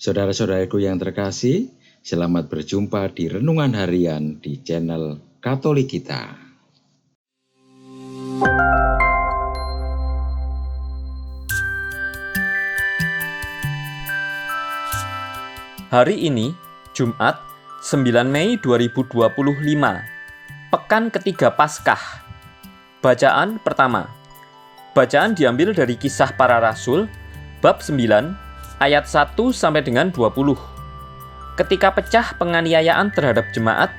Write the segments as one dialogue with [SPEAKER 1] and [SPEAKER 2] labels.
[SPEAKER 1] Saudara-saudaraku yang terkasih, selamat berjumpa di Renungan Harian di channel Katolik kita.
[SPEAKER 2] Hari ini, Jumat, 9 Mei 2025, Pekan ketiga Paskah. Bacaan pertama. Bacaan diambil dari Kisah Para Rasul, bab 9, ayat 1 sampai dengan 20. Ketika pecah penganiayaan terhadap jemaat,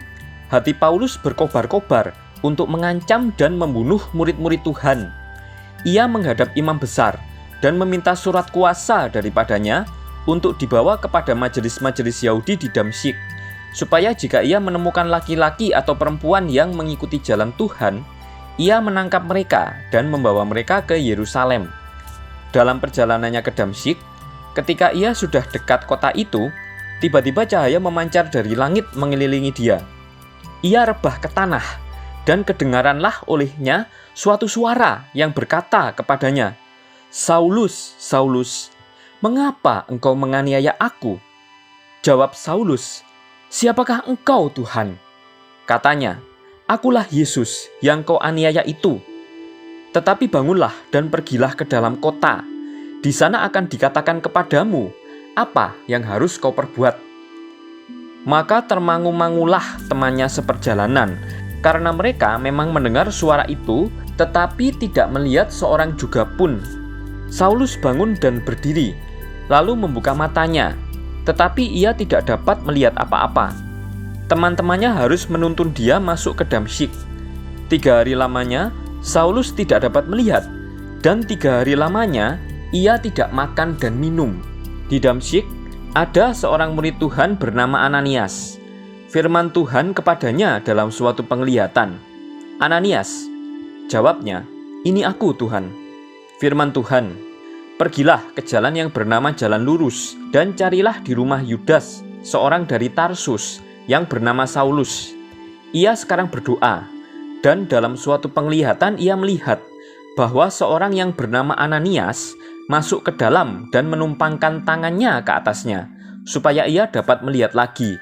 [SPEAKER 2] hati Paulus berkobar-kobar untuk mengancam dan membunuh murid-murid Tuhan. Ia menghadap imam besar dan meminta surat kuasa daripadanya untuk dibawa kepada majelis-majelis Yahudi di Damsyik, supaya jika ia menemukan laki-laki atau perempuan yang mengikuti jalan Tuhan, ia menangkap mereka dan membawa mereka ke Yerusalem. Dalam perjalanannya ke Damsyik, ketika ia sudah dekat kota itu, tiba-tiba cahaya memancar dari langit mengelilingi dia. Ia rebah ke tanah, dan kedengaranlah olehnya suatu suara yang berkata kepadanya, "Saulus, Saulus, mengapa engkau menganiaya aku?" Jawab Saulus, "Siapakah engkau, Tuhan?" Katanya, "Akulah Yesus yang kau aniaya itu. Tetapi bangunlah dan pergilah ke dalam kota. Di sana akan dikatakan kepadamu apa yang harus kau perbuat." Maka termangu-mangulah temannya seperjalanan, karena mereka memang mendengar suara itu, tetapi tidak melihat seorang juga pun. Saulus bangun dan berdiri, lalu membuka matanya, tetapi ia tidak dapat melihat apa-apa. Teman-temannya harus menuntun dia masuk ke Damsyik. 3 hari lamanya, Saulus tidak dapat melihat, dan 3 hari lamanya ia tidak makan dan minum. Di Damsyik ada seorang murid Tuhan bernama Ananias. Firman Tuhan kepadanya dalam suatu penglihatan, "Ananias." Jawabnya, "Ini aku, Tuhan." Firman Tuhan, "Pergilah ke jalan yang bernama Jalan Lurus, dan carilah di rumah Yudas, seorang dari Tarsus, yang bernama Saulus. Ia sekarang berdoa, dan dalam suatu penglihatan ia melihat bahwa seorang yang bernama Ananias masuk ke dalam dan menumpangkan tangannya ke atasnya, supaya ia dapat melihat lagi."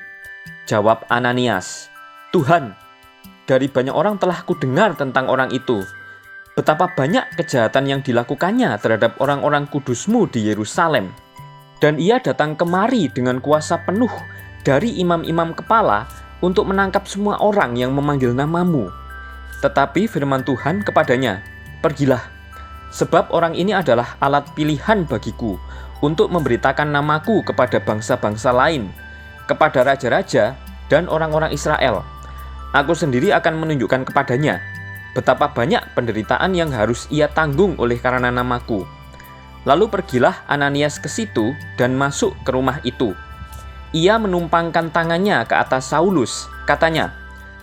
[SPEAKER 2] Jawab Ananias, "Tuhan, dari banyak orang telah kudengar tentang orang itu, betapa banyak kejahatan yang dilakukannya terhadap orang-orang kudus-Mu di Yerusalem. Dan ia datang kemari dengan kuasa penuh dari imam-imam kepala untuk menangkap semua orang yang memanggil nama-Mu. Tetapi firman Tuhan kepadanya, 'Pergilah, sebab orang ini adalah alat pilihan bagiku untuk memberitakan namaku kepada bangsa-bangsa lain, kepada raja-raja dan orang-orang Israel. Aku sendiri akan menunjukkan kepadanya betapa banyak penderitaan yang harus ia tanggung oleh karena namaku.' Lalu pergilah Ananias ke situ dan masuk ke rumah itu. Ia menumpangkan tangannya ke atas Saulus, katanya,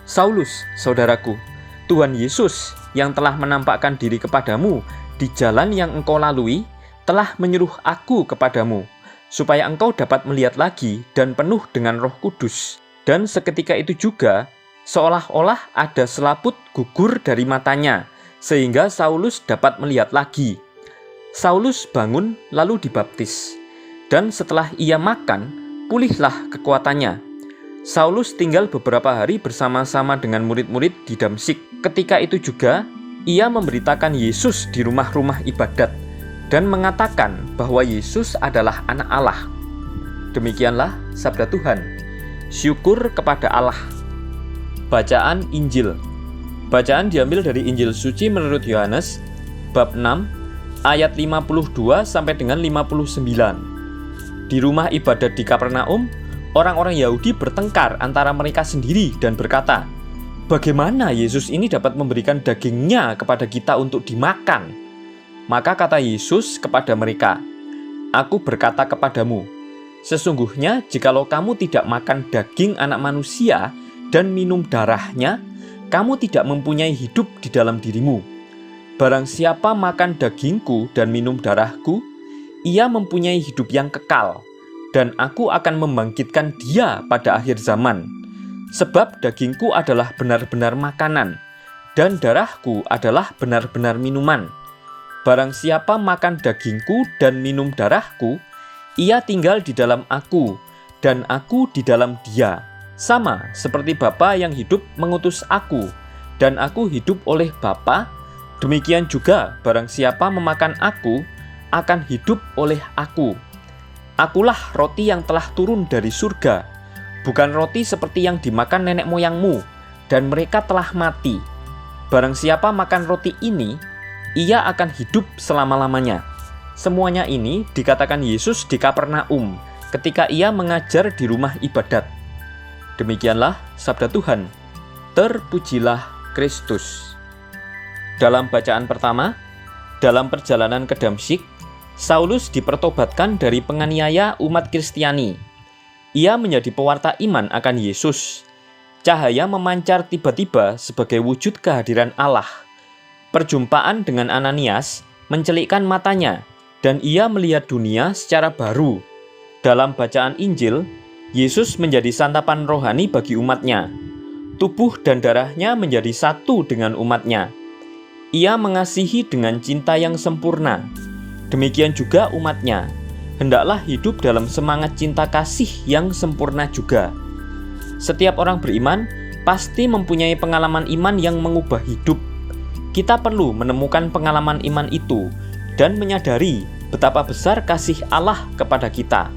[SPEAKER 2] 'Saulus, saudaraku, Tuhan Yesus yang telah menampakkan diri kepadamu di jalan yang engkau lalui, telah menyuruh aku kepadamu, supaya engkau dapat melihat lagi dan penuh dengan Roh Kudus.' Dan seketika itu juga, seolah-olah ada selaput gugur dari matanya, sehingga Saulus dapat melihat lagi. Saulus bangun lalu dibaptis, dan setelah ia makan, pulihlah kekuatannya. Saulus tinggal beberapa hari bersama-sama dengan murid-murid di Damsyik. Ketika itu juga, ia memberitakan Yesus di rumah-rumah ibadat, dan mengatakan bahwa Yesus adalah Anak Allah. Demikianlah sabda Tuhan. Syukur kepada Allah. Bacaan Injil. Bacaan diambil dari Injil suci menurut Yohanes, bab 6, ayat 52 sampai dengan 59. Di rumah ibadat di Kapernaum, orang-orang Yahudi bertengkar antara mereka sendiri dan berkata, "Bagaimana Yesus ini dapat memberikan dagingnya kepada kita untuk dimakan?" Maka kata Yesus kepada mereka, "Aku berkata kepadamu, sesungguhnya jikalau kamu tidak makan daging Anak Manusia dan minum darahnya, kamu tidak mempunyai hidup di dalam dirimu. Barang siapa makan dagingku dan minum darahku, ia mempunyai hidup yang kekal, dan aku akan membangkitkan dia pada akhir zaman. Sebab dagingku adalah benar-benar makanan, dan darahku adalah benar-benar minuman. Barang siapa makan dagingku dan minum darahku, Ia tinggal di dalam aku, dan aku di dalam Dia. Sama seperti Bapa yang hidup mengutus aku, dan aku hidup oleh Bapa, demikian juga barang siapa memakan aku, akan hidup oleh aku. Akulah roti yang telah turun dari surga, bukan roti seperti yang dimakan nenek moyangmu, dan mereka telah mati. Barang siapa makan roti ini, ia akan hidup selama-lamanya. Semuanya ini dikatakan Yesus di Kapernaum ketika ia mengajar di rumah ibadat. Demikianlah sabda Tuhan. Terpujilah Kristus. Dalam bacaan pertama, dalam perjalanan ke Damsyik, Saulus dipertobatkan dari penganiaya umat Kristiani. Ia menjadi pewarta iman akan Yesus. Cahaya memancar tiba-tiba sebagai wujud kehadiran Allah. Perjumpaan dengan Ananias mencelikkan matanya, dan ia melihat dunia secara baru. Dalam bacaan Injil, Yesus menjadi santapan rohani bagi umatnya. Tubuh dan darahnya menjadi satu dengan umatnya. Ia mengasihi dengan cinta yang sempurna. Demikian juga umatnya. Hendaklah hidup dalam semangat cinta kasih yang sempurna juga. Setiap orang beriman pasti mempunyai pengalaman iman yang mengubah hidup. Kita perlu menemukan pengalaman iman itu dan menyadari betapa besar kasih Allah kepada kita.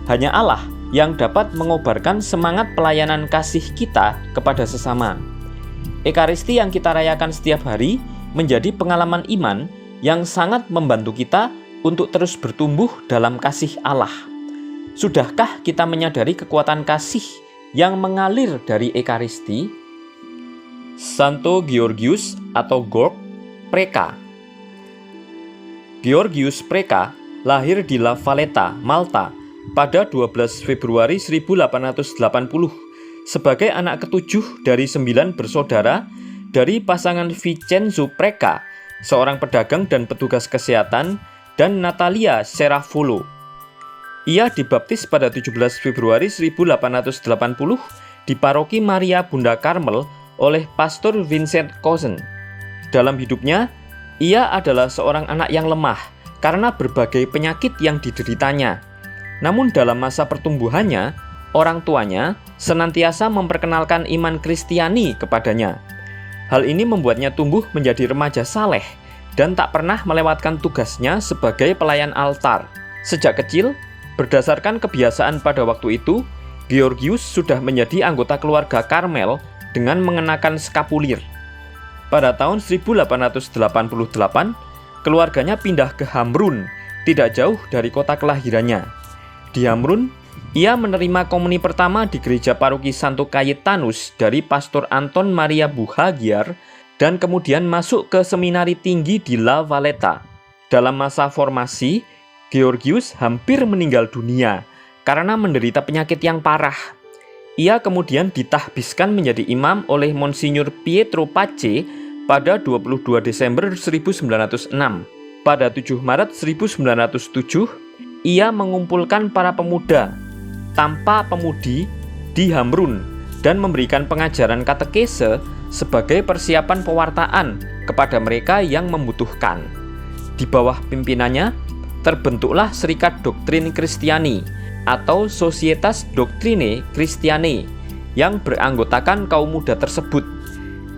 [SPEAKER 2] Hanya Allah yang dapat mengobarkan semangat pelayanan kasih kita kepada sesama. Ekaristi yang kita rayakan setiap hari menjadi pengalaman iman yang sangat membantu kita untuk terus bertumbuh dalam kasih Allah. Sudahkah kita menyadari kekuatan kasih yang mengalir dari Ekaristi? Santo Georgius atau Georg Preka. Georgius Preka lahir di La Valletta, Malta pada 12 Februari 1880 sebagai anak ketujuh dari 9 bersaudara dari pasangan Vincenzo Preka, seorang pedagang dan petugas kesehatan, dan Natalia Serafolo. Ia dibaptis pada 17 Februari 1880 di Paroki Maria Bunda Karmel oleh Pastor Vincent Cousin. Dalam hidupnya, ia adalah seorang anak yang lemah karena berbagai penyakit yang dideritanya. Namun dalam masa pertumbuhannya, orang tuanya senantiasa memperkenalkan iman Kristiani kepadanya. Hal ini membuatnya tumbuh menjadi remaja saleh dan tak pernah melewatkan tugasnya sebagai pelayan altar. Sejak kecil, berdasarkan kebiasaan pada waktu itu, Georgius sudah menjadi anggota keluarga Karmel dengan mengenakan skapulir. Pada tahun 1888, keluarganya pindah ke Hamrun, tidak jauh dari kota kelahirannya. Di Hamrun, ia menerima komuni pertama di gereja paroki Santo Cayetanus dari Pastor Anton Maria Buhagiar dan kemudian masuk ke seminari tinggi di La Valletta. Dalam masa formasi, Georgius hampir meninggal dunia karena menderita penyakit yang parah. Ia kemudian ditahbiskan menjadi imam oleh Monsignor Pietro Pace pada 22 Desember 1906. Pada 7 Maret 1907, ia mengumpulkan para pemuda tanpa pemudi di Hamrun dan memberikan pengajaran katekese sebagai persiapan pewartaan kepada mereka yang membutuhkan. Di bawah pimpinannya, terbentuklah Serikat Doktrin Kristiani atau Societas Doctrinae Christianae yang beranggotakan kaum muda tersebut.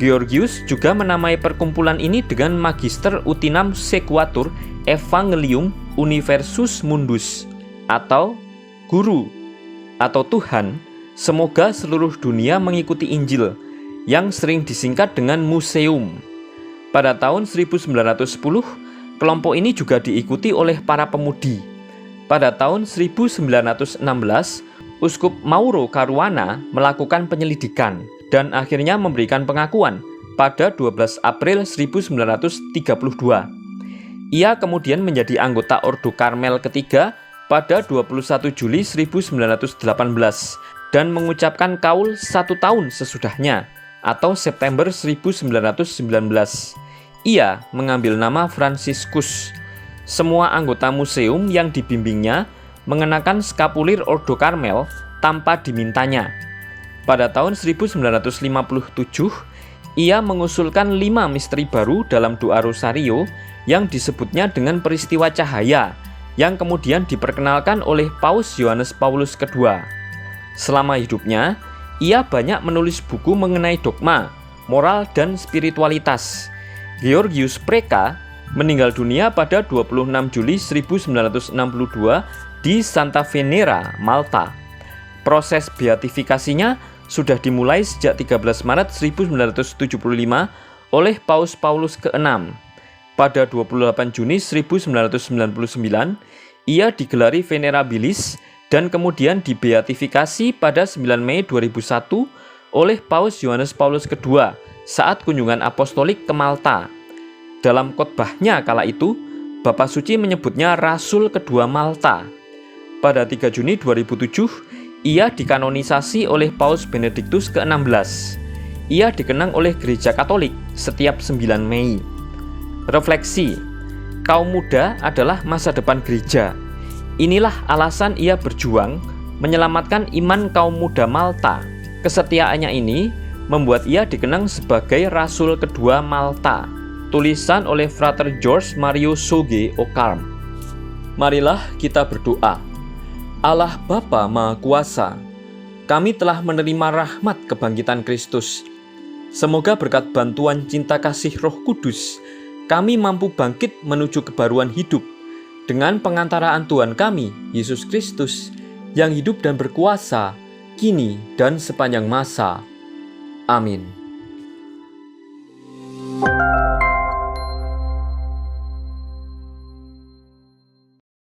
[SPEAKER 2] Georgius juga menamai perkumpulan ini dengan Magister Utinam Sequatur Evangelium Universus Mundus atau Guru atau Tuhan, semoga seluruh dunia mengikuti Injil, yang sering disingkat dengan Museum. Pada tahun 1910, kelompok ini juga diikuti oleh para pemudi. Pada tahun 1916, Uskup Mauro Caruana melakukan penyelidikan dan akhirnya memberikan pengakuan pada 12 April 1932. Ia kemudian menjadi anggota Ordo Karmel ketiga pada 21 Juli 1918 dan mengucapkan kaul 1 tahun sesudahnya atau September 1919. Ia mengambil nama Franciscus. Semua anggota museum yang dibimbingnya mengenakan skapulir Ordo Karmel tanpa dimintanya. Pada tahun 1957, ia mengusulkan 5 misteri baru dalam doa Rosario yang disebutnya dengan peristiwa cahaya yang kemudian diperkenalkan oleh Paus Yohanes Paulus II. Selama hidupnya, ia banyak menulis buku mengenai dogma, moral, dan spiritualitas. Georgius Preka meninggal dunia pada 26 Juli 1962 di Santa Venera, Malta. Proses beatifikasinya sudah dimulai sejak 13 Maret 1975 oleh Paus Paulus ke-6. Pada 28 Juni 1999, ia digelari venerabilis dan kemudian dibeatifikasi pada 9 Mei 2001 oleh Paus Yohanes Paulus II saat kunjungan apostolik ke Malta. Dalam khotbahnya kala itu, Bapak Suci menyebutnya Rasul Kedua Malta. Pada 3 Juni 2007, ia dikanonisasi oleh Paus Benediktus ke-16. Ia dikenang oleh Gereja Katolik setiap 9 Mei. Refleksi, kaum muda adalah masa depan gereja. Inilah alasan ia berjuang menyelamatkan iman kaum muda Malta. Kesetiaannya ini membuat ia dikenang sebagai Rasul Kedua Malta. Tulisan oleh Frater George Mario Soge Ocarm. Marilah kita berdoa. Allah Bapa Maha Kuasa, kami telah menerima rahmat kebangkitan Kristus. Semoga berkat bantuan cinta kasih Roh Kudus, kami mampu bangkit menuju kebaruan hidup dengan pengantaraan Tuhan kami, Yesus Kristus, yang hidup dan berkuasa, kini dan sepanjang masa. Amin.